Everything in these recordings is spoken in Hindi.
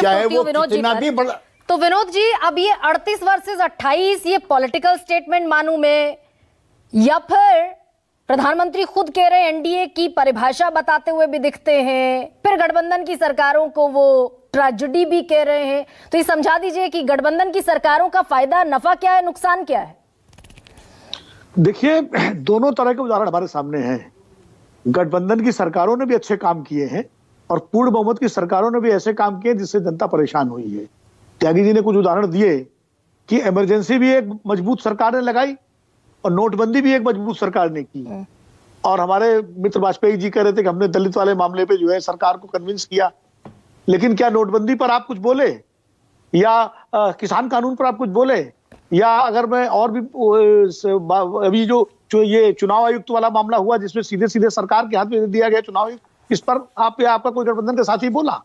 सोचती हूँ विनोद जी बड़ा। तो विनोद जी, अब ये 38 वर्सेस 28 ये पॉलिटिकल स्टेटमेंट मानूं मैं, या फिर प्रधानमंत्री खुद कह रहे हैं, एनडीए की परिभाषा बताते हुए भी दिखते हैं, फिर गठबंधन की सरकारों को वो ट्रेजेडी भी कह रहे हैं। तो ये समझा दीजिए कि गठबंधन की सरकारों का फायदा, नफा क्या है, नुकसान क्या है? देखिए, दोनों तरह के उदाहरण हमारे सामने हैं। गठबंधन की सरकारों ने भी अच्छे काम किए हैं और पूर्ण बहुमत की सरकारों ने भी ऐसे काम किए जिससे जनता परेशान हुई है। त्यागी जी ने कुछ उदाहरण दिए कि इमरजेंसी भी एक मजबूत सरकार ने लगाई और नोटबंदी भी एक मजबूत सरकार ने की। और हमारे मित्र वाजपेयी जी कह रहे थे कि हमने दलित वाले मामले पे जो है सरकार को कन्विंस किया, लेकिन क्या नोटबंदी पर आप कुछ बोले, या किसान कानून पर आप कुछ बोले, या अगर मैं और भी अभी जो ये चुनाव आयुक्त वाला मामला हुआ जिसमें सीधे सीधे सरकार के हाथ में दिया गया चुनाव आयुक्त, इस पर आप या आपका कोई गठबंधन के साथी बोला?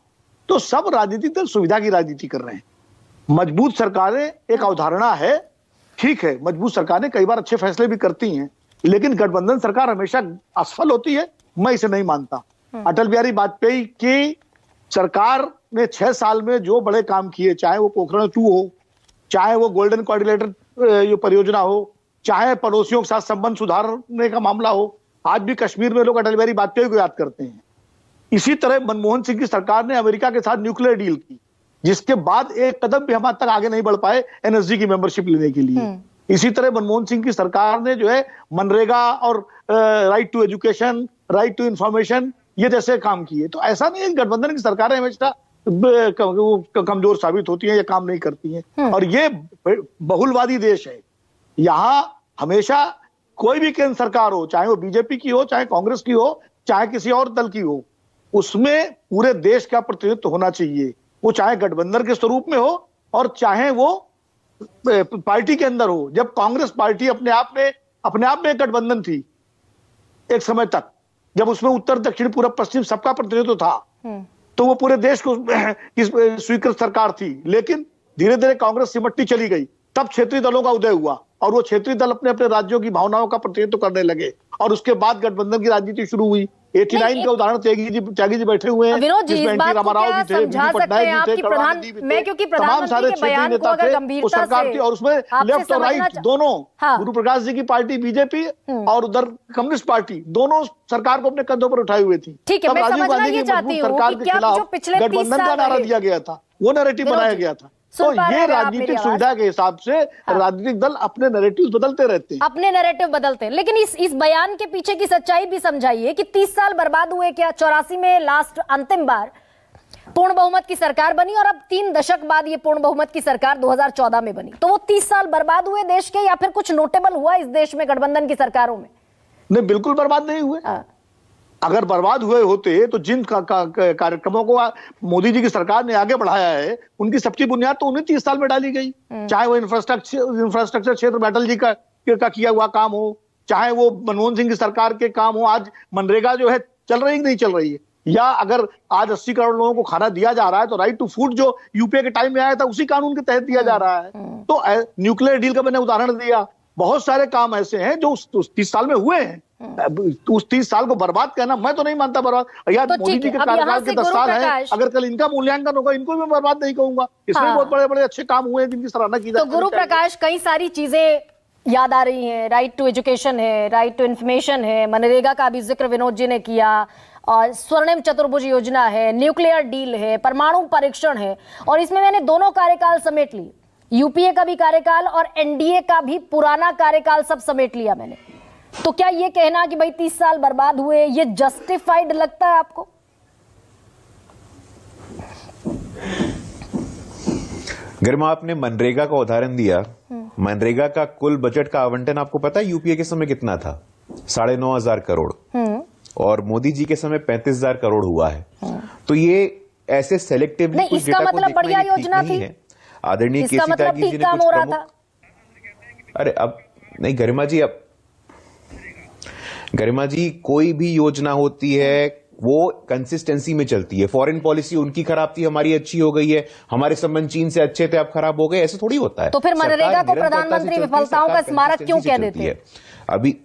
तो सब राजनीतिक दल सुविधा की राजनीति कर रहे हैं। मजबूत सरकारें एक अवधारणा है, ठीक है, मजबूत सरकारें कई बार अच्छे फैसले भी करती हैं, लेकिन गठबंधन सरकार हमेशा असफल होती है, मैं इसे नहीं मानता। अटल बिहारी वाजपेयी की सरकार ने 6 साल में जो बड़े काम किए, चाहे वो पोखरण 2 हो, चाहे वो गोल्डन क्वाड्रिलेटरल परियोजना हो, चाहे पड़ोसियों के साथ संबंध सुधारने का मामला हो, आज भी कश्मीर में लोग अटल बिहारी वाजपेयी को याद करते हैं। इसी तरह मनमोहन सिंह की सरकार ने अमेरिका के साथ न्यूक्लियर डील की, जिसके बाद एक कदम भी हम आज तक आगे नहीं बढ़ पाए एनएसजी की मेंबरशिप लेने के लिए। इसी तरह मनमोहन सिंह की सरकार ने जो है मनरेगा और right to education, right to information, ये जैसे काम किए। तो ऐसा नहीं है गठबंधन की सरकारें हमेशा कमजोर साबित होती हैं या काम नहीं करती हैं। और ये बहुलवादी देश है, यहाँ हमेशा कोई भी केंद्र सरकार हो, चाहे वो बीजेपी की हो, चाहे कांग्रेस की हो, चाहे किसी और दल की हो, उसमें पूरे देश का प्रतिनिधित्व होना चाहिए। वो चाहे गठबंधन के स्वरूप में हो और चाहे वो पार्टी के अंदर हो। जब कांग्रेस पार्टी अपने आप में एक गठबंधन थी एक समय तक, जब उसमें उत्तर दक्षिण पूर्व पश्चिम सबका प्रतिनिधित्व था, तो वो पूरे देश को स्वीकृत सरकार थी। लेकिन धीरे धीरे कांग्रेस सिमटती चली गई, तब क्षेत्रीय दलों का उदय हुआ और वो क्षेत्रीय दल अपने अपने राज्यों की भावनाओं का प्रतिनिधित्व करने लगे और उसके बाद गठबंधन की राजनीति शुरू हुई। 89 का उदाहरण त्यागी जी बैठे हुए हैं, विनोद जी, इस बात को क्या समझा सकते हैं आप कि मैं क्योंकि प्रधानमंत्री के बयान को अगर गंभीरता से और उसमें लेफ्ट और राइट दोनों, गुरु प्रकाश जी की पार्टी बीजेपी और उधर कम्युनिस्ट पार्टी, दोनों सरकार को अपने कंधों पर उठाई हुई थी। ठीक है, मैं समझना ये चाहती हूँ कि क्या जो पिछले 30 गठबंधन का नारा दिया गया था, वो नैरेटिव बनाया गया था। तो ये राजनीतिक सुविधा के हिसाब से राजनीतिक दल अपने नैरेटिव बदलते रहते हैं, अपने नैरेटिव बदलते हैं। लेकिन इस बयान के पीछे की सच्चाई भी समझाइए कि 30 साल बर्बाद हुए क्या? 84 में लास्ट अंतिम बार पूर्ण बहुमत की सरकार बनी और अब 3 दशक बाद ये पूर्ण बहुमत की सरकार 2014 में बनी। तो वो 30 साल बर्बाद हुए देश के, या फिर कुछ नोटेबल हुआ इस देश में गठबंधन की सरकारों में? नहीं, बिल्कुल बर्बाद नहीं हुए। अगर बर्बाद हुए होते तो जिन कार्यक्रमों को मोदी जी की सरकार ने आगे बढ़ाया है, उनकी सबकी बुनियाद तो उन्हें 30 साल में डाली गई। चाहे वो इंफ्रास्ट्रक्चर क्षेत्र में अटल जी का किया हुआ काम हो, चाहे वो मनमोहन सिंह की सरकार के काम हो। आज मनरेगा जो है चल रही नहीं चल रही है, या अगर आज 80 करोड़ लोगों को खाना दिया जा रहा है तो राइट टू फूड जो यूपीए के टाइम में आया था उसी कानून के तहत दिया जा रहा है। तो न्यूक्लियर डील का मैंने उदाहरण दिया, बहुत सारे काम ऐसे हैं जो उस 30 साल में हुए हैं। उस 30 साल को बर्बाद कहना मैं तो नहीं मानता बर्बाद। यार, मोदी जी के कार्यकाल के 10 साल है, अगर कल इनका मूल्यांकन होगा इनको भी बर्बाद नहीं कहूंगा। इसमें बहुत बड़े बड़े अच्छे काम हुए हैं जिनकी सराहना की जाती है। तो गुरु प्रकाश, कई सारी चीजें याद आ रही हैं, राइट टू एजुकेशन है, राइट टू इंफॉर्मेशन है, मनरेगा का भी जिक्र विनोद जी ने किया, और स्वर्णिम चतुर्भुज योजना है, न्यूक्लियर डील है, परमाणु परीक्षण है, और इसमें मैंने दोनों कार्यकाल समेट लिए, यूपीए का भी कार्यकाल और एनडीए का भी पुराना कार्यकाल सब समेट लिया मैंने। तो क्या ये कहना कि भाई 30 साल बर्बाद हुए, ये जस्टिफाइड लगता है आपको? गरिमा, आपने मनरेगा का उदाहरण दिया। मनरेगा का कुल बजट का आवंटन आपको पता है यूपीए के समय कितना था? 9,500 करोड़, और मोदी जी के समय 35,000 करोड़ हुआ है। तो ये ऐसे सेलेक्टिवली कुछ डेटा को देखना बढ़िया योजना नहीं है। आदरणीय केसी त्यागी जी ने कुछ प्रमुख, अरे अब नहीं गरिमा जी, कोई भी योजना होती है वो कंसिस्टेंसी में चलती है। फॉरेन पॉलिसी उनकी खराब थी, हमारी अच्छी हो गई है, हमारे संबंध चीन से अच्छे थे अब खराब हो गए, ऐसे थोड़ी होता है। तो फिर मनरेगा को प्रधानमंत्री विफलताओं का स्मारक क्यों कह देते हैं? अभी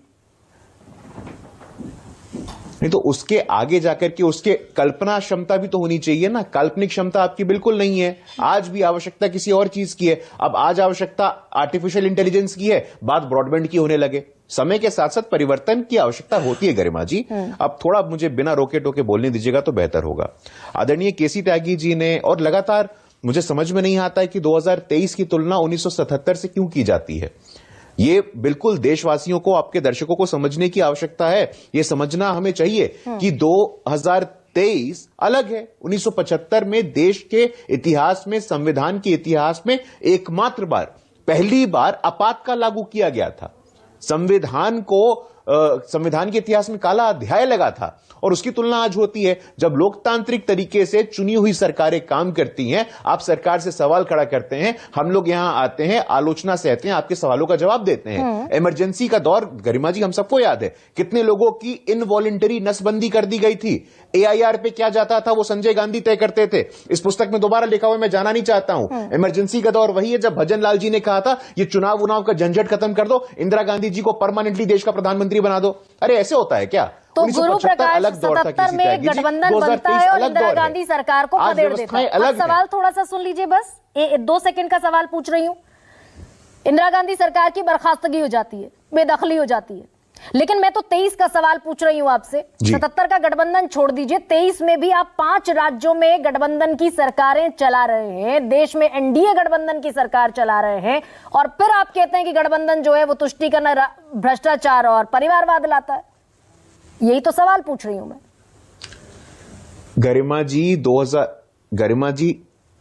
नहीं तो उसके आगे जाकर के उसके कल्पना क्षमता भी तो होनी चाहिए ना। काल्पनिक क्षमता आपकी बिल्कुल नहीं है। आज भी आवश्यकता किसी और चीज की है। अब आज आवश्यकता आर्टिफिशियल इंटेलिजेंस की है, बात ब्रॉडबैंड की होने लगे। समय के साथ साथ परिवर्तन की आवश्यकता होती है गरिमा जी। अब थोड़ा मुझे बिना रोके टोके बोलने दीजिएगा तो बेहतर होगा। आदरणीय केसी त्यागी जी ने, और लगातार मुझे समझ में नहीं आता है कि 2023 की तुलना 1977 से क्यों की जाती है। ये बिल्कुल देशवासियों को, आपके दर्शकों को समझने की आवश्यकता है। ये समझना हमें चाहिए कि 2023 अलग है। 1975 में देश के इतिहास में, संविधान के इतिहास में एकमात्र बार, पहली बार आपातकाल लागू किया गया था। संविधान के इतिहास में काला अध्याय लगा था। और उसकी तुलना आज होती है जब लोकतांत्रिक तरीके से चुनी हुई सरकारें काम करती हैं। आप सरकार से सवाल खड़ा करते हैं, हम लोग यहां आते हैं, आलोचना सहते हैं, आपके सवालों का जवाब देते हैं। इमरजेंसी का दौर गरिमा जी हम सबको याद है, कितने लोगों की इनवॉलेंटरी नसबंदी कर दी गई थी। AIR पे क्या जाता था वो संजय गांधी तय करते थे। इस पुस्तक में दोबारा लिखा हुआ, मैं जाना नहीं चाहता हूं। इमरजेंसी का दौर वही है जब भजन लाल जी ने कहा था ये चुनाव उनाव का झंझट खत्म कर दो, इंदिरा गांधी जी को परमानेंटली देश का प्रधानमंत्री बना दो। अरे ऐसे होता है क्या? तो गुरु प्रकाश 77 में गठबंधन बनता है और इंदिरा गांधी सरकार को खदेड़ देता है। अब सवाल थोड़ा सा सुन लीजिए, बस 2 सेकंड का सवाल पूछ रही हूं। इंदिरा गांधी सरकार की बर्खास्तगी हो जाती है, बेदखली हो जाती है, लेकिन मैं तो 23 का सवाल पूछ रही हूं आपसे। 77 का गठबंधन छोड़ दीजिए, 23 में भी आप 5 राज्यों में गठबंधन की सरकारें चला रहे हैं, देश में NDA गठबंधन की सरकार चला रहे हैं, और फिर आप कहते हैं कि गठबंधन जो है वो तुष्टीकरण, भ्रष्टाचार और परिवारवाद लाता है। यही तो सवाल पूछ रही हूं मैं। गरिमा जी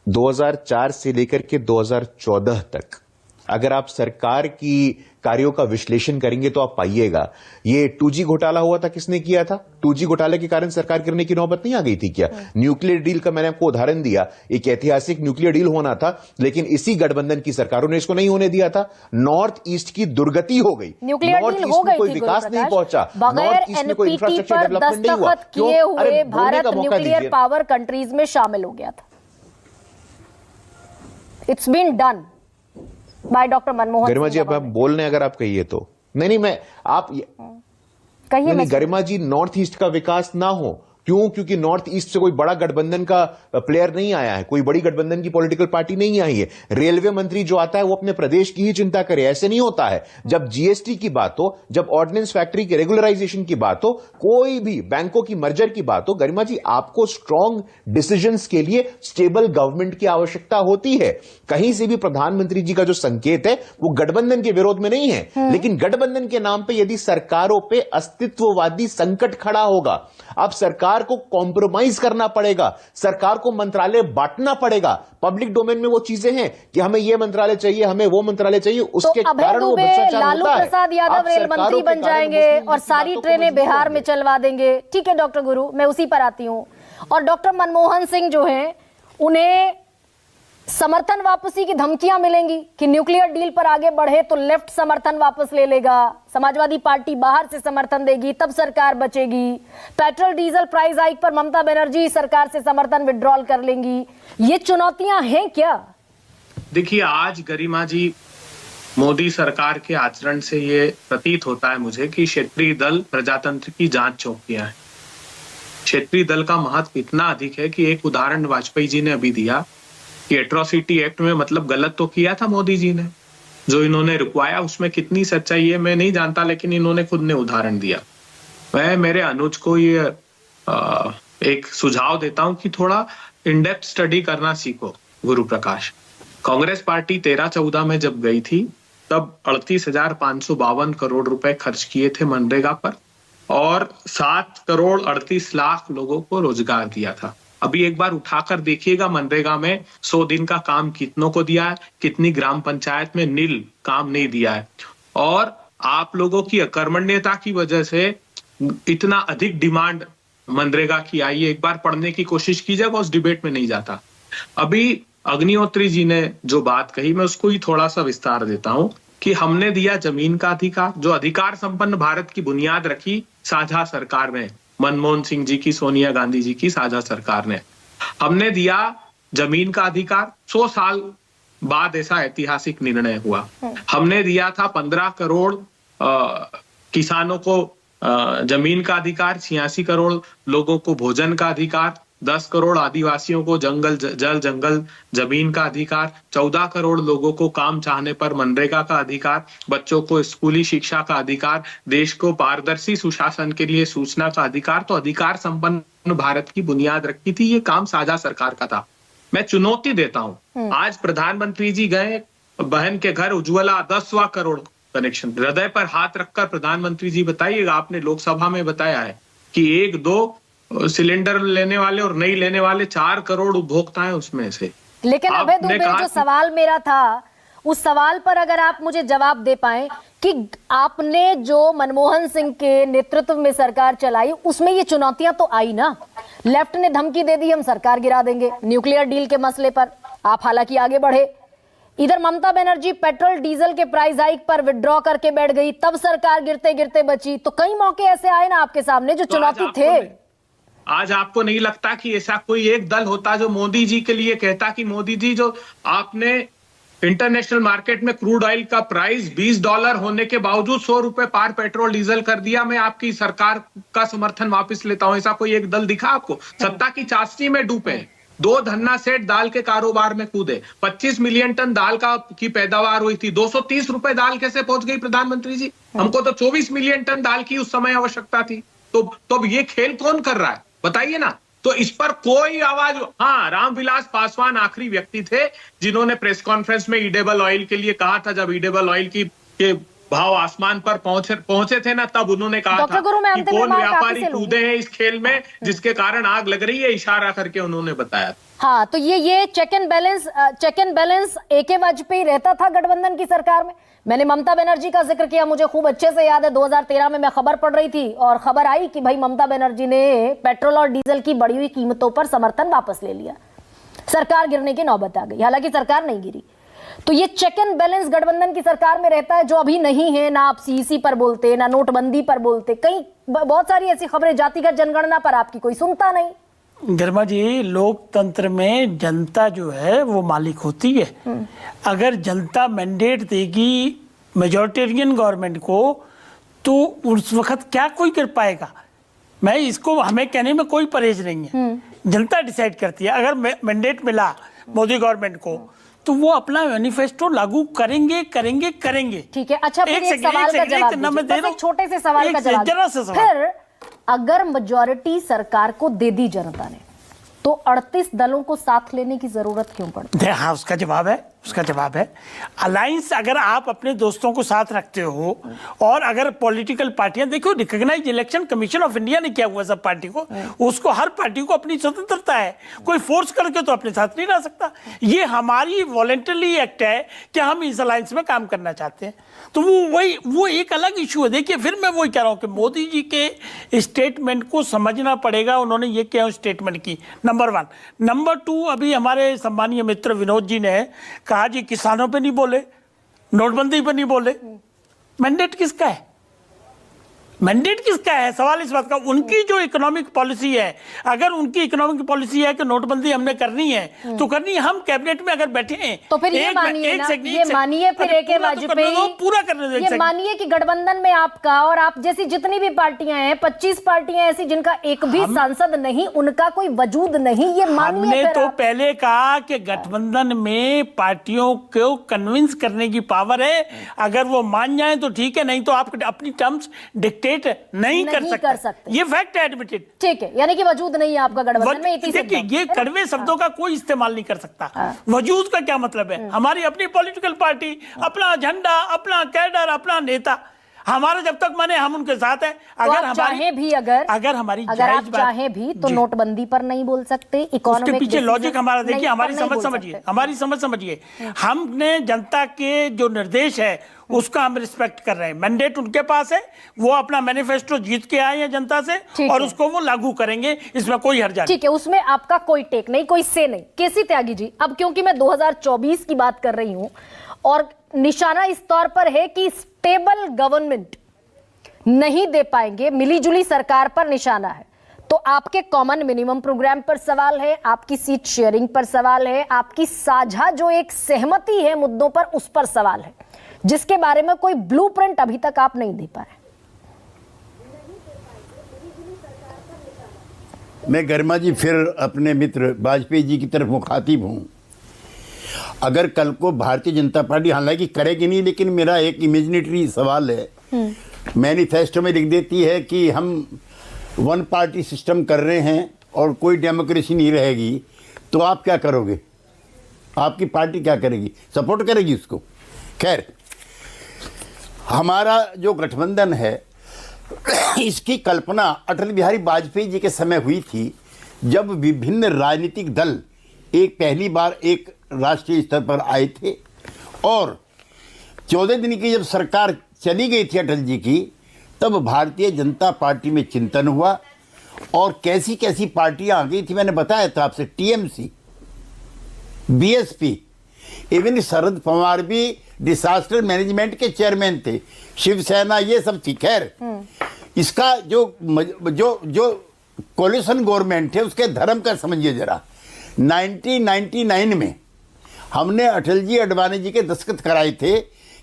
2004 से लेकर के 2014 तक अगर आप सरकार की कार्यों का विश्लेषण करेंगे तो आप पाइएगा ये 2G घोटाला हुआ था, किसने किया था? 2G घोटाले के कारण सरकार गिरने की नौबत नहीं आ गई थी क्या? न्यूक्लियर डील का मैंने आपको उदाहरण दिया, एक ऐतिहासिक न्यूक्लियर डील होना था, लेकिन इसी गठबंधन की सरकारों ने इसको नहीं होने दिया था। नॉर्थ ईस्ट की दुर्गति हो गई, नॉर्थ ईस्ट में कोई विकास नहीं पहुंचा, नॉर्थ ईस्ट में कोई इंफ्रास्ट्रक्चर डेवलपमेंट नहीं हुआ। किए हुए भारत न्यूक्लियर पावर कंट्रीज में शामिल हो गया था। It's been done by doctor Manmohan. Garima ji अब आप बोल रहे हैं, अगर आप कहिए तो। नहीं मैं आप कहिए। नहीं गरिमा जी, नॉर्थ ईस्ट का विकास ना हो, क्यों? क्योंकि नॉर्थ ईस्ट से कोई बड़ा गठबंधन का प्लेयर नहीं आया है, कोई बड़ी गठबंधन की पॉलिटिकल पार्टी नहीं आई है। रेलवे मंत्री जो आता है वो अपने प्रदेश की ही चिंता करे, ऐसे नहीं होता है। जब GST की बात हो, जब ऑर्डिनेंस फैक्ट्री के रेगुलराइजेशन की बात हो, कोई भी बैंकों की मर्जर की बात हो, गरिमा जी आपको स्ट्रांग डिसीजंस के लिए स्टेबल गवर्नमेंट की आवश्यकता होती है। कहीं से भी प्रधानमंत्री जी का जो संकेत है वो गठबंधन के विरोध में नहीं है, लेकिन गठबंधन के नाम पे यदि सरकारों पे अस्तित्ववादी संकट खड़ा होगा, अब सरकार को कॉम्प्रोमाइज करना पड़ेगा, सरकार को मंत्रालय बांटना पड़ेगा। पब्लिक डोमेन में वो चीजें हैं कि हमें ये मंत्रालय चाहिए, हमें वो मंत्रालय चाहिए, उसके कारण वो भ्रष्टाचार होता है। लालू प्रसाद यादव रेल मंत्री बन जाएंगे और सारी ट्रेनें बिहार में चलवा देंगे। ठीक है डॉक्टर गुरु, मैं उसी पर आती हूं। और डॉक्टर मनमोहन सिंह जो हैं, उन्हें समर्थन वापसी की धमकियां मिलेंगी कि न्यूक्लियर डील पर आगे बढ़े तो लेफ्ट समर्थन वापस ले लेगा, समाजवादी पार्टी बाहर से समर्थन देगी, तब सरकार बचेगी। पेट्रोल डीजल प्राइस हाइक पर ममता बनर्जी सरकार से समर्थन विड्रॉल कर लेंगी। ये चुनौतियां हैं क्या? देखिए, आज गरिमा जी, मोदी सरकार के आचरण से ये प्रतीत होता है मुझे कि क्षेत्रीय दल प्रजातंत्र की जांच चौकियां हैं। क्षेत्रीय दल का महत्व इतना अधिक है कि एक उदाहरण वाजपेयी जी ने अभी दिया कि एट्रोसिटी एक्ट में मतलब गलत तो किया था मोदी जी ने, जो इन्होंने रुकवाया उसमें कितनी सच्चाई है मैं नहीं जानता, लेकिन इन्होंने खुद ने उदाहरण दिया। मैं मेरे अनुज को ये एक सुझाव देता हूं कि थोड़ा इन डेप्थ स्टडी करना सीखो। गुरु प्रकाश, कांग्रेस पार्टी 13-14 में जब गई थी तब 38,552 करोड़ रुपए खर्च किए थे मनरेगा पर और 7 करोड़ 38 लाख लोगों को रोजगार दिया था। अभी एक बार उठाकर देखिएगा मनरेगा में 100 दिन का काम कितनों को दिया है, कितनी ग्राम पंचायत में नील काम नहीं दिया है। और आप लोगों की अकर्मण्यता की वजह से इतना अधिक डिमांड मनरेगा की आई है। एक बार पढ़ने की कोशिश कीजिएगा, उस डिबेट में नहीं जाता। अभी अग्निहोत्री जी ने जो बात कही मैं उसको ही थोड़ा सा विस्तार देता हूं कि हमने दिया जमीन का अधिकार, जो अधिकार संपन्न भारत की बुनियाद रखी साझा सरकार में, मनमोहन सिंह जी की, सोनिया गांधी जी की साझा सरकार ने। हमने दिया जमीन का अधिकार, 100 साल बाद ऐसा ऐतिहासिक निर्णय हुआ। हमने दिया था 15 करोड़ किसानों को जमीन का अधिकार, 86 करोड़ लोगों को भोजन का अधिकार, 10 करोड़ आदिवासियों को जंगल जमीन का अधिकार, 14 करोड़ लोगों को काम चाहने पर मनरेगा का अधिकार, बच्चों को स्कूली शिक्षा का अधिकार, देश को पारदर्शी सुशासन के लिए सूचना का अधिकार। तो अधिकार संपन्न भारत की बुनियाद रखी थी। ये काम साझा सरकार का था। मैं चुनौती देता हूं, आज प्रधानमंत्री जी गए बहन के घर, उज्ज्वला 10वां करोड़ कनेक्शन। हृदय पर हाथ रखकर प्रधानमंत्री जी बताइएगा, आपने लोकसभा में बताया है कि 1-2 सिलेंडर लेने वाले और नहीं लेने वाले 4 करोड़ उपभोक्ता हैं उसमें से। लेकिन अभय दुबे, जो सवाल मेरा था, उस सवाल पर अगर आप मुझे जवाब दे पाएं कि आपने जो मनमोहन सिंह के नेतृत्व में सरकार चलाई, उसमें ये चुनौतियां तो आई ना। लेफ्ट ने धमकी दे दी, हम सरकार गिरा देंगे न्यूक्लियर डील के मसले पर। आप हालांकि आगे बढ़े। इधर ममता बनर्जी पेट्रोल डीजल के प्राइस हाइक पर विड्रॉ करके बैठ गई, तब सरकार गिरते गिरते बची। तो कई मौके ऐसे आए ना आपके सामने जो चुनौती थे। आज आपको नहीं लगता कि ऐसा कोई एक दल होता जो मोदी जी के लिए कहता कि मोदी जी, जो आपने इंटरनेशनल मार्केट में क्रूड ऑयल का प्राइस $20 होने के बावजूद 100 रुपए पार पेट्रोल डीजल कर दिया, मैं आपकी सरकार का समर्थन वापस लेता हूं, ऐसा कोई एक दल दिखा आपको? सत्ता की चाशनी में डूबे, 2 धन्ना सेठ दाल के कारोबार में कूदे, 25 मिलियन टन दाल की पैदावार हुई थी, 230 रुपए दाल कैसे पहुंच गई प्रधानमंत्री जी? हमको तो 24 मिलियन टन दाल की उस समय आवश्यकता थी। तो अब ये खेल कौन कर रहा है बताइए ना। तो इस पर कोई आवाज, हाँ, रामविलास पासवान आखिरी व्यक्ति थे जिन्होंने प्रेस कॉन्फ्रेंस में ईडेबल ऑयल के लिए कहा था, जब ईडेबल ऑयल के भाव आसमान पर पहुंचे थे ना, तब उन्होंने कहा था कि कौन व्यापारी कूदे हैं इस खेल में जिसके कारण आग लग रही है, इशारा करके उन्होंने बताया। हाँ, तो ये check and balance AK Vajpayee रहता था गठबंधन की सरकार में। मैंने ममता बनर्जी का जिक्र किया, मुझे खूब अच्छे से याद है 2013 में मैं खबर पढ़ रही थी और खबर आई कि भाई ममता बनर्जी ने पेट्रोल और डीजल की बढ़ी हुई कीमतों पर समर्थन वापस ले लिया, सरकार गिरने की नौबत आ गई। हालांकि सरकार नहीं गिरी। तो ये चेक एंड बैलेंस गठबंधन की सरकार में रहता है, जो अभी नहीं है। ना आप CEC पर बोलते, ना नोटबंदी पर बोलते, कई बहुत सारी ऐसी खबरें, जातिगत जनगणना पर आपकी कोई सुनता नहीं। गरिमा जी, लोकतंत्र में जनता जो है वो मालिक होती है। अगर जनता मैंडेट देगी मेजॉरिटेरियन गवर्नमेंट को, तो उस वक्त क्या कोई कर पाएगा? मैं इसको, हमें कहने में कोई परहेज नहीं है, जनता डिसाइड करती है। अगर मैंडेट मिला मोदी गवर्नमेंट को, तो वो अपना मैनिफेस्टो लागू करेंगे। ठीक है, अच्छा, फिर एक सवाल का जवाब दीजिए, बस एक छोटे से सवाल का जवाब। फिर अगर मेजॉरिटी सरकार को दे दी जनता ने, तो 38 दलों को साथ लेने की जरूरत क्यों पड़ती है? हाँ, उसका जवाब है अलायंस। अगर आप अपने दोस्तों को साथ रखते हो, और अगर पॉलिटिकल पार्टियां, देखो recognise election commission of India ने किया हुआ सब पार्टी को, उसको, हर पार्टी को अपनी स्वतंत्रता है, कोई फोर्स करके तो अपने साथ नहीं रह सकता। ये हमारी वॉलंटरी एक्ट है कि हम इस अलायंस में काम करना चाहते हैं। तो वो एक अलग इशू है। देखिए, फिर मैं वही कह रहा हूँ कि मोदी जी के स्टेटमेंट को समझना पड़ेगा। उन्होंने ये क्या स्टेटमेंट की, नंबर 1। नंबर 2, अभी हमारे सम्मानीय मित्र विनोद जी ने कहा जी किसानों पे नहीं बोले, नोटबंदी पे नहीं बोले। मैंडेट किसका है? सवाल इस बात का, उनकी जो इकोनॉमिक पॉलिसी है, अगर उनकी इकोनॉमिक पॉलिसी है कि नोटबंदी हमने करनी है, तो करनी है। हम कैबिनेट में अगर बैठे हैं, तो फिर ये मानिए फिर AK वाजपेयी, पूरा करने दो। ये मानिए कि गठबंधन में आपका और आप जैसी जितनी भी पार्टियां हैं, 25 पार्टियां ऐसी जिनका एक भी सांसद नहीं, उनका कोई वजूद नहीं, ये मानिए। हमने तो पहले कहा कि गठबंधन में पार्टियों को कन्विंस करने की पावर है। अगर वो मान जाए तो ठीक है, नहीं तो आप अपनी टर्म्स डिक्टेट नहीं कर सकते। ये फैक्ट है, एडमिटेड। ठीक है, यानी कि वजूद नहीं है आपका गठबंधन में। देखिए, ये कड़वे शब्दों का कोई इस्तेमाल नहीं कर सकता। वजूद का क्या मतलब है? हमारी अपनी पॉलिटिकल पार्टी, अपना झंडा, अपना कैडर, अपना नेता, हमारा जब तक माने हम उनके साथ हैं। अगर आप चाहें भी, अगर आप चाहें भी, तो नोटबंदी पर नहीं बोल सकते। उसके पीछे लॉजिक हमारा देखिए, हमारी समझ समझिए। हमने जनता के जो निर्देश है उसका हम रिस्पेक्ट कर रहे हैं। मैंडेट उनके पास है, वो अपना मैनिफेस्टो जीत के आए हैं जनता से, और उसको वो लागू करेंगे, इसमें कोई हर्जा नहीं। ठीक है, उसमें आपका कोई टेक नहीं, कोई से नहीं। केसी त्यागी जी, अब क्योंकि मैं 2024 की बात कर रही हूं और निशाना इस तौर पर है कि स्टेबल गवर्नमेंट नहीं दे पाएंगे, मिलीजुली सरकार पर निशाना है, तो आपके कॉमन मिनिमम प्रोग्राम पर सवाल है, आपकी सीट शेयरिंग पर सवाल है, आपकी साझा जो एक सहमति है मुद्दों पर, उस पर सवाल है, जिसके बारे में कोई ब्लूप्रिंट अभी तक आप नहीं दे पाए। मैं गरिमा जी फिर अपने मित्र वाजपेयी जी की तरफ मुखातिब हूँ। अगर कल को भारतीय जनता पार्टी हालांकि करेगी नहीं, लेकिन मेरा एक इमेजिनेटरी सवाल है, मैनिफेस्टो में लिख देती है कि हम वन पार्टी सिस्टम कर रहे हैं और कोई डेमोक्रेसी नहीं रहेगी, तो आप क्या करोगे? आपकी पार्टी क्या करेगी? सपोर्ट करेगी उसको? खैर, हमारा जो गठबंधन है इसकी कल्पना अटल बिहारी वाजपेयी जी के समय हुई थी, जब विभिन्न राजनीतिक दल एक पहली बार एक राष्ट्रीय स्तर पर आए थे और 14 दिन की जब सरकार चली गई थी अटल जी की, तब भारतीय जनता पार्टी में चिंतन हुआ और कैसी कैसी पार्टियां आ गई थी मैंने बताया था आपसे। TMC, BSP, even Sharad Pawar भी डिसास्टर मैनेजमेंट के चेयरमैन थे, शिवसेना, ये सब थी। खैर, इसका जो कोलिशन गवर्नमेंट है उसके धर्म का समझिए जरा। 1999 में हमने अटल जी अडवाणी जी के दस्तखत कराए थे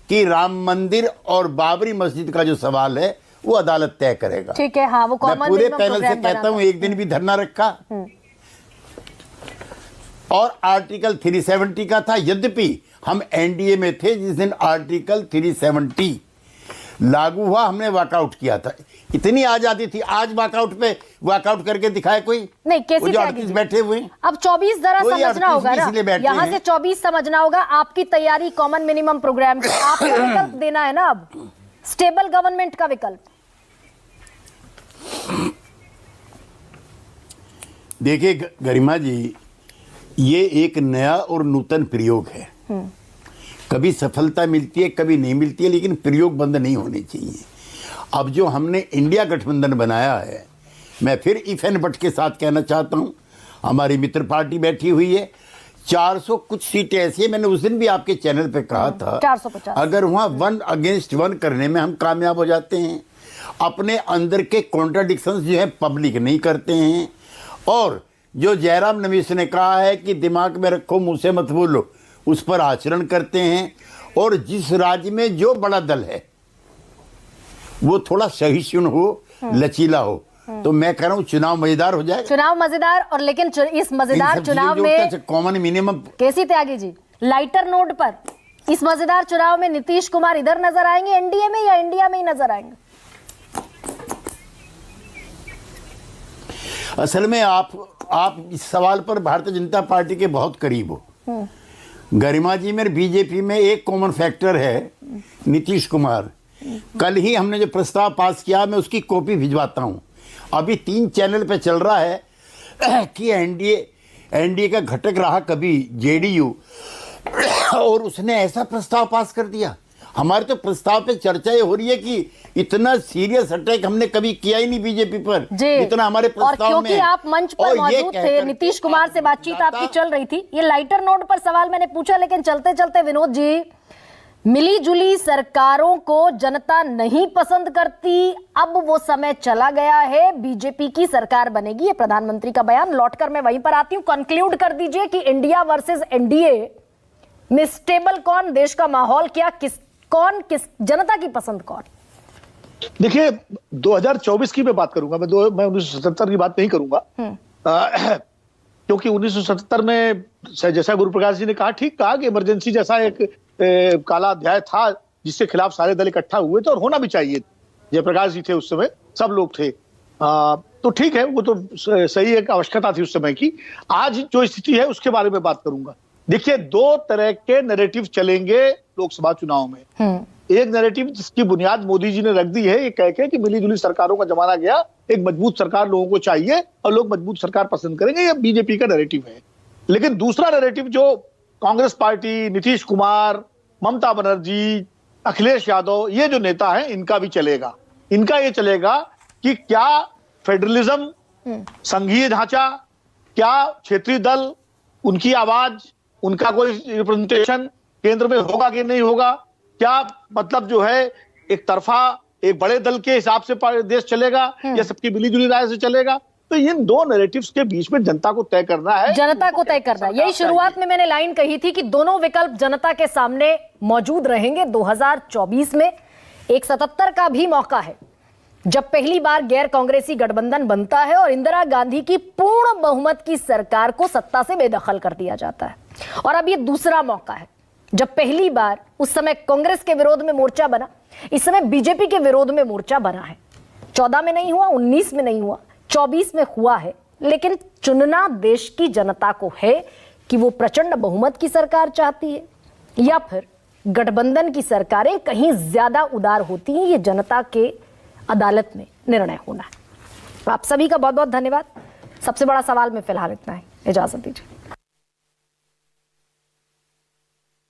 कि राम मंदिर और बाबरी मस्जिद का जो सवाल है वो अदालत तय करेगा। ठीक है, हाँ, वो मैं कॉमन पूरे मिनिमम पैनल से प्रोग्राम कहता हूं, एक दिन भी धरना रखा और आर्टिकल 370 का था, यद्यपि हम एनडीए में थे जिस दिन आर्टिकल 370 लागू हुआ, हमने वॉकआउट किया था। इतनी आजादी थी, आज वॉकआउट करके दिखाए कोई? नहीं, कैसे वो जो 38 बैठे हुए हैं। अब 24 जरा कोई समझना 38 होगा इसलिए ना, बैठे यहाँ हैं। से 24 समझना होगा। आपकी तैयारी कॉमन मिनिमम प्रोग्राम की, आपको विकल्प देना है ना, अब स्टेबल गवर्नमेंट का विकल्प। देखिए गरिमा जी, ये एक नया और नूतन प्रयोग है। कभी सफलता मिलती है, कभी नहीं मिलती है, लेकिन प्रयोग बंद नहीं होने चाहिए। अब जो हमने इंडिया गठबंधन बनाया है, मैं फिर इफ एंड बट के साथ कहना चाहता हूँ, हमारी मित्र पार्टी बैठी हुई है, 400 कुछ सीटें ऐसी है, मैंने उस दिन भी आपके चैनल पे कहा था 450। अगर वहाँ 1 अगेंस्ट 1 करने में हम कामयाब हो जाते हैं, अपने अंदर के कॉन्ट्राडिक्शंस जो है पब्लिक नहीं करते हैं, और जो जयराम रमेश ने कहा है कि दिमाग में रखो मुंह से मत बोलो, उस पर आचरण करते हैं, और जिस राज्य में जो बड़ा दल है वो थोड़ा सहिष्णु हो, लचीला हो, तो मैं कह रहा हूँ चुनाव मजेदार हो जाएगा। चुनाव मजेदार, और लेकिन इस मजेदार चुनाव में कॉमन मिनिमम। केसी त्यागी जी, लाइटर नोट पर इस मजेदार चुनाव में नीतीश कुमार इधर नजर आएंगे एनडीए में, या इंडिया में ही नजर आएंगे? असल में आप इस सवाल पर भारतीय जनता पार्टी के बहुत करीब हो। गरिमा जी में बीजेपी में एक कॉमन फैक्टर है, नीतीश कुमार। कल ही हमने जो प्रस्ताव पास किया, मैं उसकी कॉपी भिजवाता हूं। अभी 3 चैनल पे चल रहा है कि एनडीए का घटक रहा कभी जेडीयू, और उसने ऐसा प्रस्ताव पास कर दिया। हमारे तो प्रस्ताव पे चर्चा ये हो रही है कि इतना सीरियस अटैक हमने कभी किया ही नहीं बीजेपी पर, इतना हमारे प्रस्ताव में। और क्योंकि आप मंच पर मौजूद थे, नीतीश कुमार से बातचीत आपकी चल रही थी, ये लाइटर नोट पर सवाल मैंने पूछा, लेकिन चलते चलते विनोद जी, मिली जुली सरकारों को जनता नहीं पसंद करती, अब वो समय चला गया है, बीजेपी की सरकार बनेगी, ये प्रधानमंत्री का बयान। लौटकर मैं वहीं पर आती हूं, कंक्लूड कर दीजिए कि इंडिया वर्सेस एनडीए में स्टेबल कौन, देश का माहौल क्या, किस जनता की पसंद कौन? देखिए, 2024 की मैं बात करूंगा, मैं 1977 की बात नहीं करूंगा, क्योंकि 1977 में जैसा गुरु प्रकाश जी ने कहा, ठीक कहा कि इमरजेंसी जैसा एक काला अध्याय था जिसके खिलाफ सारे दल इकट्ठा हुए थे, और होना भी चाहिए। जयप्रकाश जी थे उस समय, सब लोग थे, तो ठीक है, वो तो सही एक आवश्यकता थी उस समय की। आज जो स्थिति है उसके बारे में बात करूंगा। देखिए, 2 तरह के नैरेटिव चलेंगे लोकसभा चुनाव में। एक नैरेटिव जिसकी बुनियाद मोदी जी ने रख दी है, ये कह के कि मिली जुली सरकारों का जमाना गया, एक मजबूत सरकार लोगों को चाहिए और लोग मजबूत सरकार पसंद करेंगे, ये बीजेपी का नैरेटिव है। लेकिन दूसरा नैरेटिव जो कांग्रेस पार्टी, नीतीश कुमार, ममता बनर्जी, अखिलेश यादव, ये जो नेता हैं, इनका भी चलेगा। इनका ये चलेगा कि क्या फेडरलिज्म, संघीय ढांचा, क्या क्षेत्रीय दल, उनकी आवाज, उनका कोई रिप्रेजेंटेशन केंद्र में होगा कि नहीं होगा, क्या मतलब जो है एक तरफा एक बड़े दल के हिसाब से देश चलेगा या सबकी मिलीजुली राय से चलेगा। तो इन 2 नैरेटिव्स के बीच में जनता को तय करना है, जनता को तय करना है। यही शुरुआत में मैंने लाइन कही थी कि दोनों विकल्प जनता के सामने मौजूद रहेंगे 2024 में। एक 77 का भी मौका है जब पहली बार गैर कांग्रेसी गठबंधन बनता है और इंदिरा गांधी की पूर्ण बहुमत की सरकार को सत्ता से बेदखल कर दिया जाता है। और अब ये दूसरा मौका है जब पहली बार, उस समय कांग्रेस के विरोध में मोर्चा बना, इस समय बीजेपी के विरोध में मोर्चा बना है। 14 में नहीं हुआ, 19 में नहीं हुआ, 24 में हुआ है, लेकिन चुनना देश की जनता को है कि वो प्रचंड बहुमत की सरकार चाहती है या फिर गठबंधन की सरकारें कहीं ज्यादा उदार होती हैं। ये जनता के अदालत में निर्णय होना है। आप सभी का बहुत बहुत धन्यवाद। सबसे बड़ा सवाल में फिलहाल इतना है। इजाजत दीजिए।